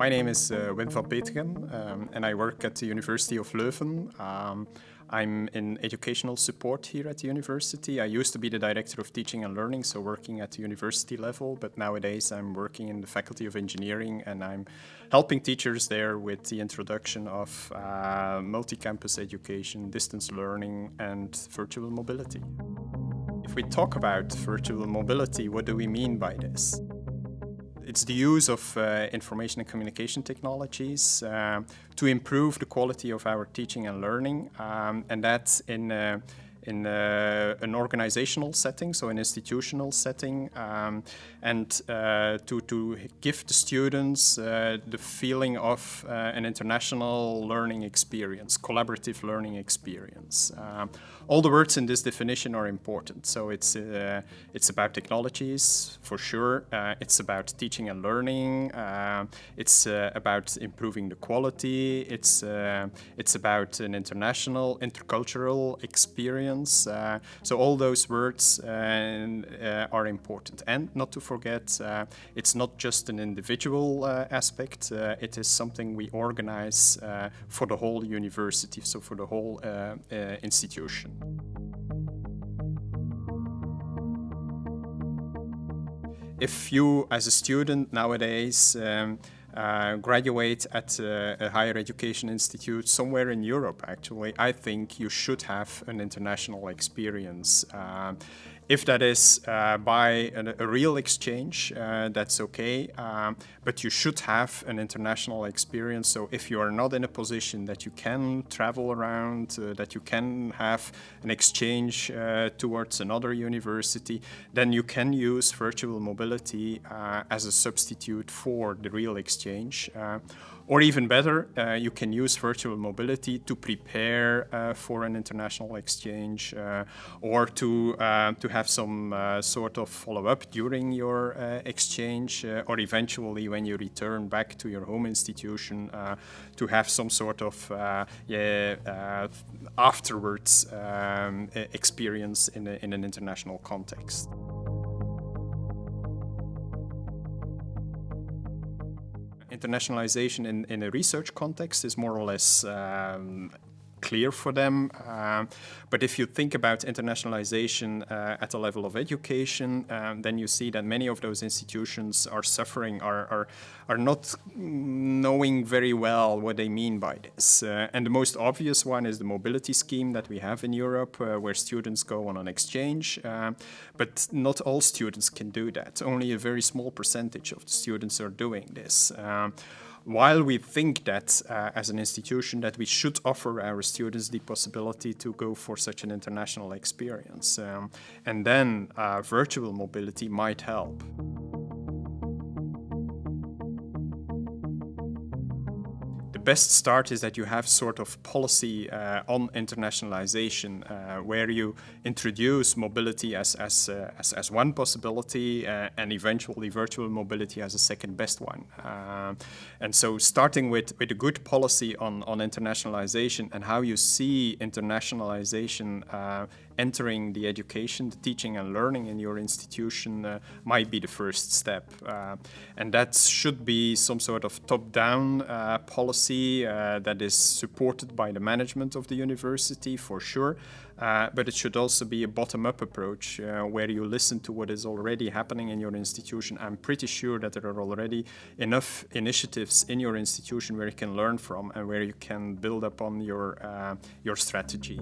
My name is Wim Van Petegem, and I work at the University of Leuven. I'm in educational support here at the university. I used to be the director of teaching and learning, so working at the university level, but nowadays I'm working in the Faculty of Engineering and I'm helping teachers there with the introduction of multi-campus education, distance learning and virtual mobility. If we talk about virtual mobility, what do we mean by this? It's the use of information and communication technologies to improve the quality of our teaching and learning, and that's in an organizational setting, so an institutional setting, and to give the students the feeling of an international learning experience, collaborative learning experience. All the words in this definition are important. So it's about technologies, for sure. It's about teaching and learning. It's about improving the quality. It's about an international, intercultural experience. So all those words are important. And not to forget, it's not just an individual aspect. It is something we organize for the whole university, so for the whole institution. If you, as a student nowadays, graduate at a higher education institute somewhere in Europe, actually, I think you should have an international experience. If that is by a real exchange, that's okay, but you should have an international experience. So if you are not in a position that you can travel around, that you can have an exchange towards another university, then you can use virtual mobility as a substitute for the real exchange. Or even better, you can use virtual mobility to prepare for an international exchange or to have some sort of follow-up during your exchange or eventually when you return back to your home institution to have some sort of afterwards experience in an international context. Internationalization in a research context is more or less clear for them. But if you think about internationalization at the level of education, then you see that many of those institutions are suffering, are not knowing very well what they mean by this. And the most obvious one is the mobility scheme that we have in Europe, where students go on an exchange. But not all students can do that. Only a very small percentage of the students are doing this. While we think that as an institution that we should offer our students the possibility to go for such an international experience, and then virtual mobility might help. The best start is that you have sort of policy on internationalization where you introduce mobility as one possibility and eventually virtual mobility as a second best one. And so starting with a good policy on internationalization and how you see internationalization entering the education, the teaching and learning in your institution might be the first step. And that should be some sort of top-down policy that is supported by the management of the university, for sure. But it should also be a bottom-up approach where you listen to what is already happening in your institution. I'm pretty sure that there are already enough initiatives in your institution where you can learn from and where you can build upon your strategy.